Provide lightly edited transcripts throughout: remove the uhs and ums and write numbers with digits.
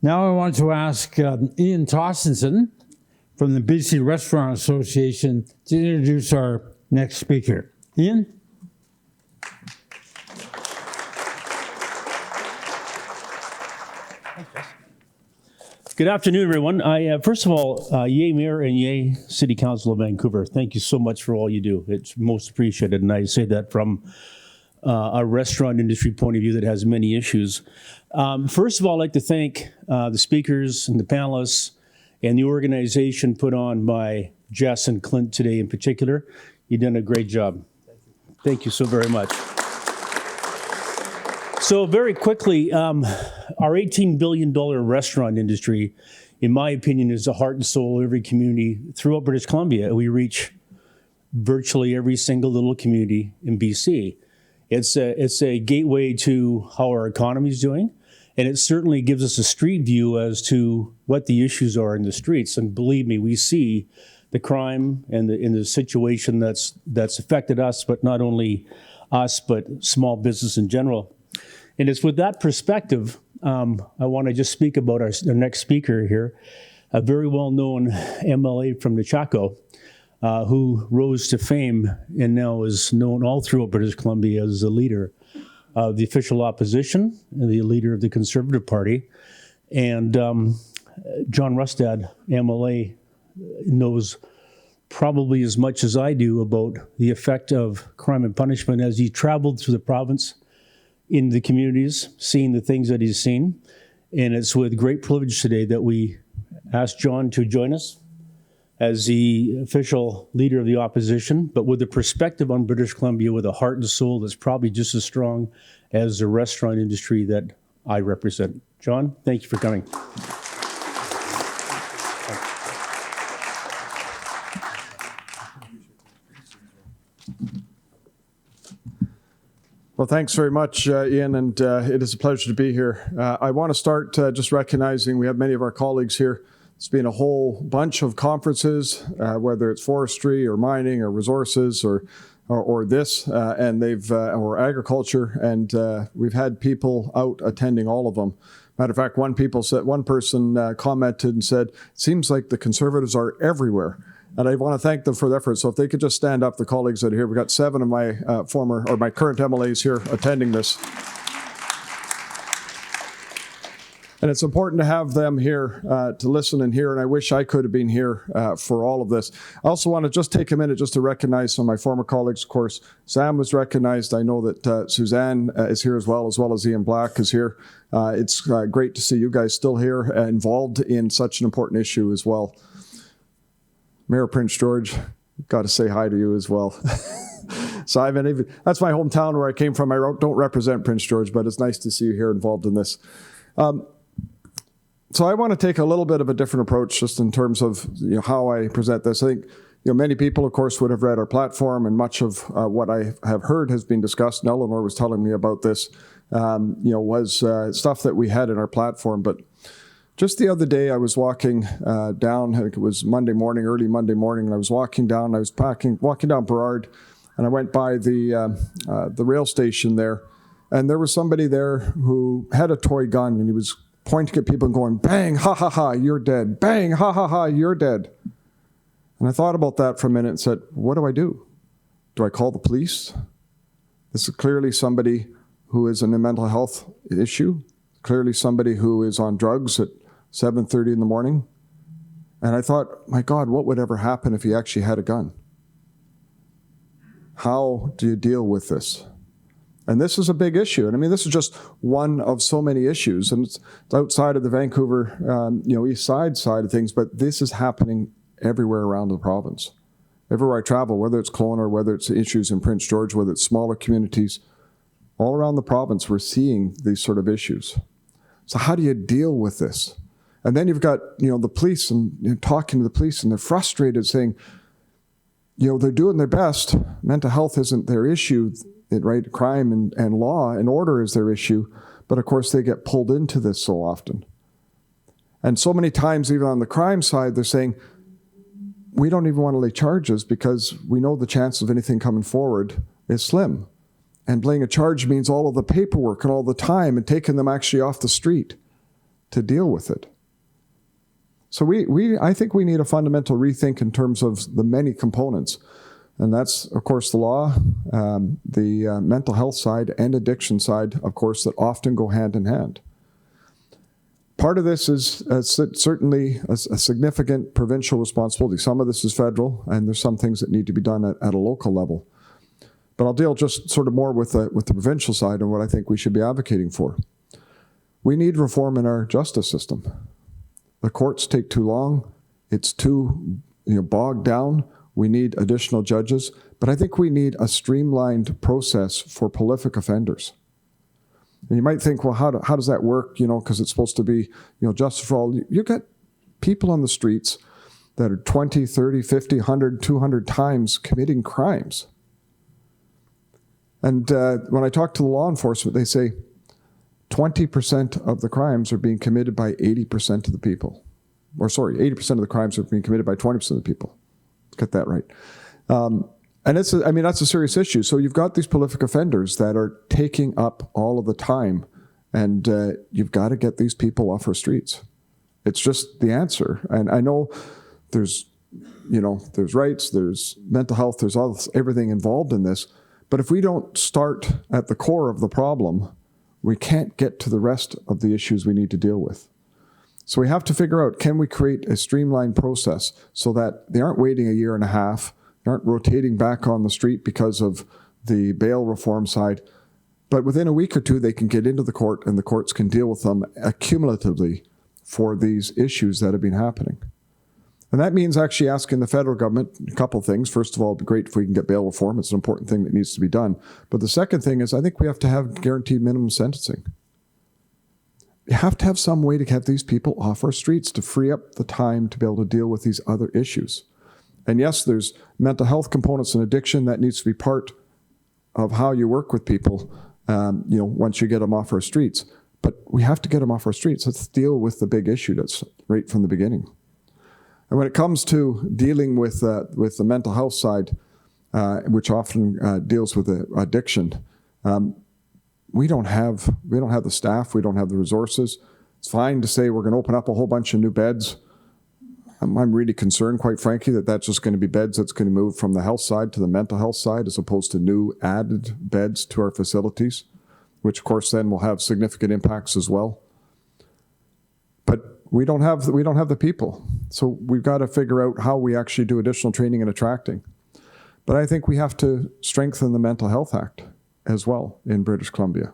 Now I want to ask Ian Tossenson from the BC Restaurant Association to introduce our next speaker. Ian? Good afternoon, everyone. First of all, yay Mayor and yay City Council of Vancouver. Thank you so much for all you do. It's most appreciated, and I say that from a restaurant industry point of view that has many issues. First of all, I'd like to thank the speakers and the panelists and the organization put on by Jess and Clint today in particular. You've done a great job. Thank you so very much. So very quickly, our $18 billion restaurant industry, in my opinion, is the heart and soul of every community throughout British Columbia. We reach virtually every single little community in BC. It's a gateway to how our economy is doing, and it certainly gives us a street view as to what the issues are in the streets. And believe me, we see the crime and the situation that's affected us, but not only us, but small business in general. And it's with that perspective, I want to just speak about our next speaker here, a very well-known MLA from Nechako, who rose to fame and now is known all throughout British Columbia as the leader of the official opposition, and the leader of the Conservative Party. And John Rustad, MLA, knows probably as much as I do about the effect of crime and punishment as he traveled through the province in the communities, seeing the things that he's seen. And it's with great privilege today that we asked John to join us as the official leader of the opposition, but with a perspective on British Columbia with a heart and soul that's probably just as strong as the restaurant industry that I represent. John, thank you for coming. Well, thanks very much, Ian, and it is a pleasure to be here. I want to start just recognizing we have many of our colleagues here. It's been a whole bunch of conferences, whether it's forestry or mining or resources or this, and or agriculture, and we've had people out attending all of them. Matter of fact, one person commented and said, "It seems like the Conservatives are everywhere." And I want to thank them for their efforts. So if they could just stand up, the colleagues that are here. We've got 7 of my my current MLAs here attending this. And it's important to have them here to listen and hear, and I wish I could have been here for all of this. I also want to just take a minute just to recognize some of my former colleagues. Of course, Sam was recognized. I know that Suzanne is here as well as Ian Black is here. It's great to see you guys still here, involved in such an important issue as well. Mayor Prince George, got to say hi to you as well. So that's my hometown where I came from. I don't represent Prince George, but it's nice to see you here involved in this. So I want to take a little bit of a different approach just in terms of how I present this. I think many people, of course, would have read our platform, and much of what I have heard has been discussed. And Eleanor was telling me about this, was stuff that we had in our platform. But just the other day, I was walking down, I think it was early Monday morning, and I was walking down, walking down Burrard, and I went by the rail station there, and there was somebody there who had a toy gun, and he was pointing at people and going, "Bang, ha, ha, ha, you're dead. Bang, ha, ha, ha, you're dead." And I thought about that for a minute and said, what do? Do I call the police? This is clearly somebody who is in a mental health issue, clearly somebody who is on drugs at 7:30 in the morning. And I thought, my God, what would ever happen if he actually had a gun? How do you deal with this? And this is a big issue. And I mean, this is just one of so many issues. And it's outside of the Vancouver, east side of things, but this is happening everywhere around the province. Everywhere I travel, whether it's Kelowna or whether it's issues in Prince George, whether it's smaller communities, all around the province, we're seeing these sort of issues. So how do you deal with this? And then you've got, the police and talking to the police, and they're frustrated saying, they're doing their best. Mental health isn't their issue, right? Crime and law and order is their issue. But of course, they get pulled into this so often. And so many times, even on the crime side, they're saying, we don't even want to lay charges because we know the chance of anything coming forward is slim. And laying a charge means all of the paperwork and all the time and taking them actually off the street. to deal with it. So I think we need a fundamental rethink in terms of the many components. And that's, of course, the law, the mental health side and addiction side, of course, that often go hand in hand. Part of this is certainly a significant provincial responsibility. Some of this is federal, and there's some things that need to be done at a local level. But I'll deal just sort of more with the provincial side and what I think we should be advocating for. We need reform in our justice system. The courts take too long. It's too bogged down. We need additional judges. But I think we need a streamlined process for prolific offenders. And you might think, well, how does that work? Because it's supposed to be, justice for all. You got people on the streets that are 20, 30, 50, 100, 200 times committing crimes. And when I talk to the law enforcement, they say 20% of the crimes are being committed by 80% of the people. Or sorry, 80% of the crimes are being committed by 20% of the people. Get that right. And that's a serious issue. So you've got these prolific offenders that are taking up all of the time, and you've got to get these people off our streets. It's just the answer. And I know there's rights, there's mental health, there's everything involved in this. But if we don't start at the core of the problem, we can't get to the rest of the issues we need to deal with. So we have to figure out, can we create a streamlined process so that they aren't waiting a year and a half, they aren't rotating back on the street because of the bail reform side, but within a week or two, they can get into the court and the courts can deal with them accumulatively for these issues that have been happening. And that means actually asking the federal government a couple of things. First of all, it'd be great if we can get bail reform. It's an important thing that needs to be done. But the second thing is I think we have to have guaranteed minimum sentencing. You have to have some way to get these people off our streets to free up the time to be able to deal with these other issues. And yes, there's mental health components and addiction that needs to be part of how you work with people, once you get them off our streets. But we have to get them off our streets. Let's deal with the big issue that's right from the beginning. And when it comes to dealing with the mental health side, which often deals with addiction, we don't have the staff, we don't have the resources. It's fine to say we're going to open up a whole bunch of new beds. I'm really concerned, quite frankly, that that's just going to be beds that's going to move from the health side to the mental health side, as opposed to new added beds to our facilities, which of course then will have significant impacts as well. But we don't have the people, so we've got to figure out how we actually do additional training and attracting. But I think we have to strengthen the Mental Health Act as well in British Columbia.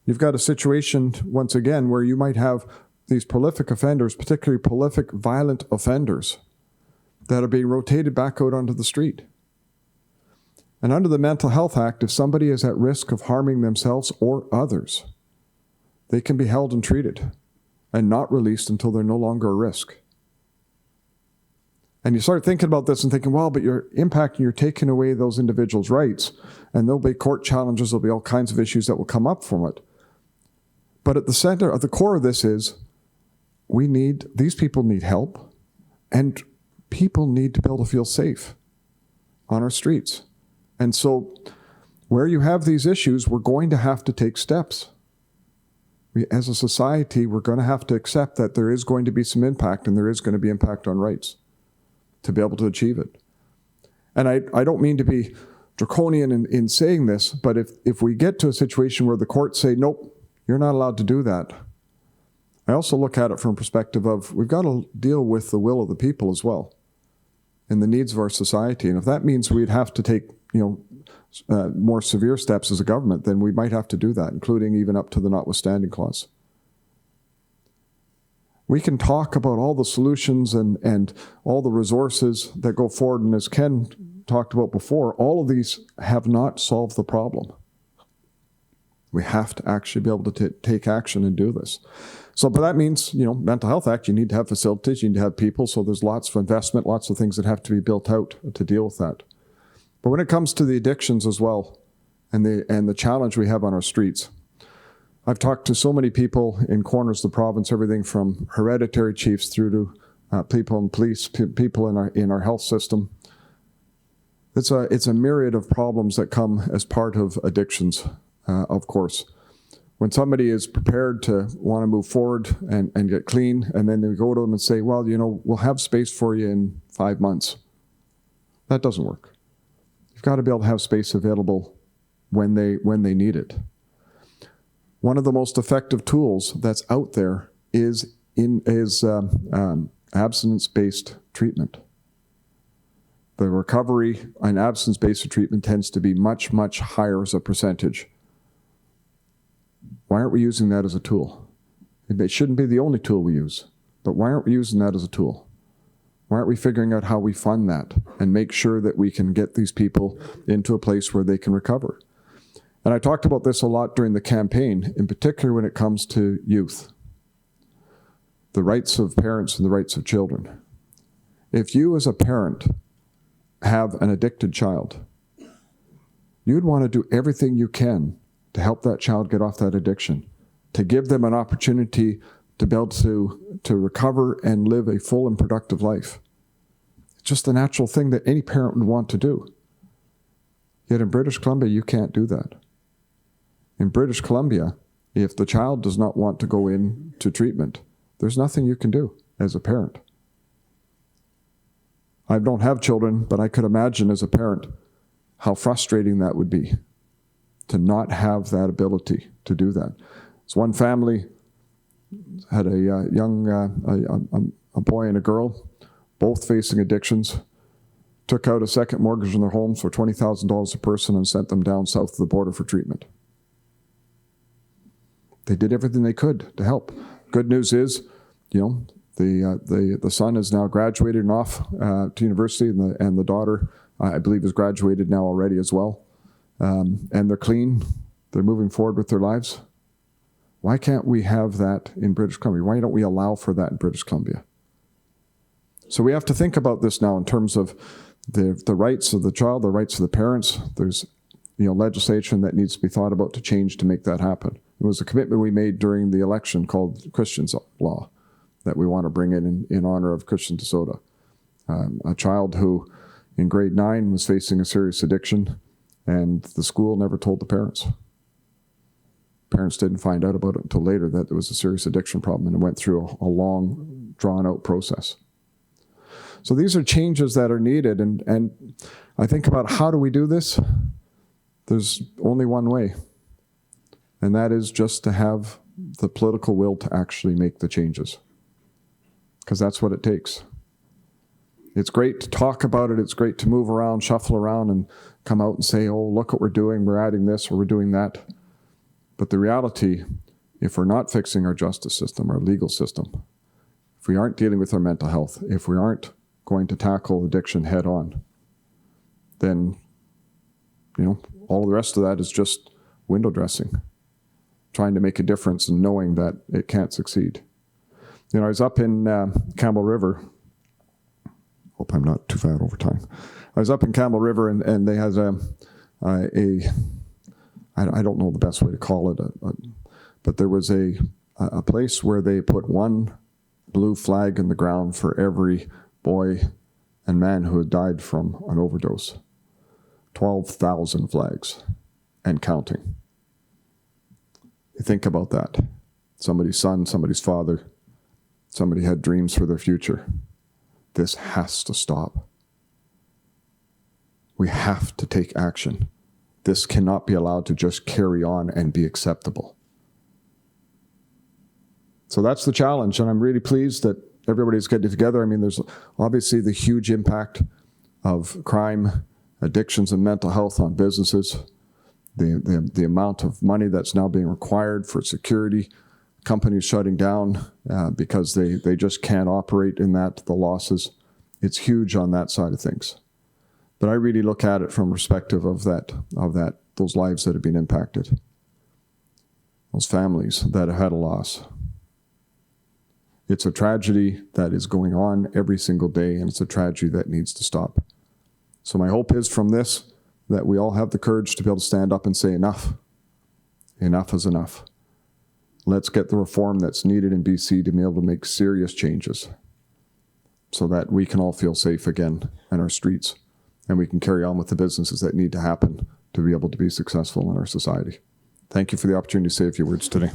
You've got a situation, once again, where you might have these prolific offenders, particularly prolific violent offenders, that are being rotated back out onto the street. And under the Mental Health Act, if somebody is at risk of harming themselves or others, they can be held and treated and not released until they're no longer a risk. And you start thinking about this and thinking, well, but you're taking away those individuals' rights, and there'll be court challenges, there'll be all kinds of issues that will come up from it. But at the core of this is, these people need help, and people need to be able to feel safe on our streets. And so where you have these issues, we're going to have to take steps. As a society, we're going to have to accept that there is going to be some impact, and there is going to be impact on rights to be able to achieve it. And I don't mean to be draconian in saying this, but if we get to a situation where the courts say, nope, you're not allowed to do that, I also look at it from a perspective of we've got to deal with the will of the people as well and the needs of our society. And if that means we'd have to take more severe steps as a government, then we might have to do that, including even up to the notwithstanding clause. We can talk about all the solutions and all the resources that go forward, and as Ken talked about before, all of these have not solved the problem. We have to actually be able to take action and do this. So, but that means, Mental Health Act, you need to have facilities, you need to have people, so there's lots of investment, lots of things that have to be built out to deal with that. But when it comes to the addictions as well, and the challenge we have on our streets, I've talked to so many people in corners of the province, everything from hereditary chiefs through to people in police, people in our health system. It's a myriad of problems that come as part of addictions, of course. When somebody is prepared to want to move forward and get clean, and then they go to them and say, well, we'll have space for you in 5 months. That doesn't work. You've got to be able to have space available when they need it. One of the most effective tools that's out there is abstinence-based treatment. The recovery in abstinence-based treatment tends to be much, much higher as a percentage. Why aren't we using that as a tool? It shouldn't be the only tool we use, but why aren't we using that as a tool? Why aren't we figuring out how we fund that and make sure that we can get these people into a place where they can recover? And I talked about this a lot during the campaign, in particular when it comes to youth. The rights of parents and the rights of children. If you as a parent have an addicted child, you'd want to do everything you can to help that child get off that addiction, to give them an opportunity to be able to recover and live a full and productive life. It's just the natural thing that any parent would want to do. Yet in British Columbia, you can't do that. In British Columbia, if the child does not want to go into treatment, there's nothing you can do as a parent. I don't have children, but I could imagine as a parent how frustrating that would be to not have that ability to do that. So one family had a boy and a girl, both facing addictions, took out a second mortgage on their homes for $20,000 a person and sent them down south of the border for treatment. They did everything they could to help. Good news is, the son is now graduated and off to university, and the daughter, I believe, is graduated now already as well. And they're clean. They're moving forward with their lives. Why can't we have that in British Columbia? Why don't we allow for that in British Columbia? So we have to think about this now in terms of the rights of the child, the rights of the parents. There's legislation that needs to be thought about to change to make that happen. It was a commitment we made during the election called Christian's Law that we want to bring in honor of Christian DeSoto, a child who in grade 9 was facing a serious addiction, and the school never told the parents. Parents didn't find out about it until later that there was a serious addiction problem, and it went through a long, drawn-out process. So these are changes that are needed, and I think about how do we do this? There's only one way, and that is just to have the political will to actually make the changes, because that's what it takes. It's great to talk about it. It's great to move around, shuffle around, and come out and say, oh, look what we're doing. We're adding this or we're doing that. But the reality, if we're not fixing our justice system, our legal system, if we aren't dealing with our mental health, if we aren't going to tackle addiction head on, then, all the rest of that is just window dressing, trying to make a difference and knowing that it can't succeed. I was up in Campbell River. Hope I'm not too far over time. I was up in Campbell River, and they had I don't know the best way to call it, but there was a place where they put one blue flag in the ground for every boy and man who had died from an overdose. 12,000 flags and counting. You think about that. Somebody's son, somebody's father, somebody had dreams for their future. This has to stop. We have to take action. This cannot be allowed to just carry on and be acceptable. So that's the challenge, and I'm really pleased that everybody's getting together. I mean, there's obviously the huge impact of crime, addictions, and mental health on businesses, the amount of money that's now being required for security, companies shutting down because they just can't operate in that, the losses. It's huge on that side of things. But I really look at it from perspective of those lives that have been impacted, those families that have had a loss. It's a tragedy that is going on every single day, and it's a tragedy that needs to stop. So my hope is from this that we all have the courage to be able to stand up and say enough. Enough is enough. Let's get the reform that's needed in BC to be able to make serious changes so that we can all feel safe again in our streets, and we can carry on with the businesses that need to happen to be able to be successful in our society. Thank you for the opportunity to say a few words today.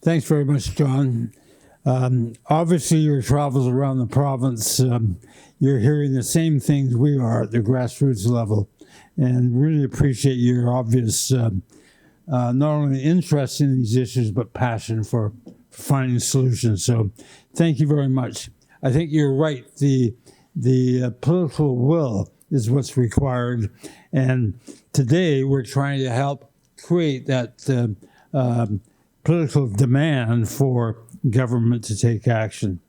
Thanks very much, John. Obviously, your travels around the province, you're hearing the same things we are at the grassroots level, and really appreciate your obvious not only interest in these issues, but passion for finding solutions. So thank you very much. I think you're right. The political will is what's required. And today we're trying to help create that political demand for government to take action.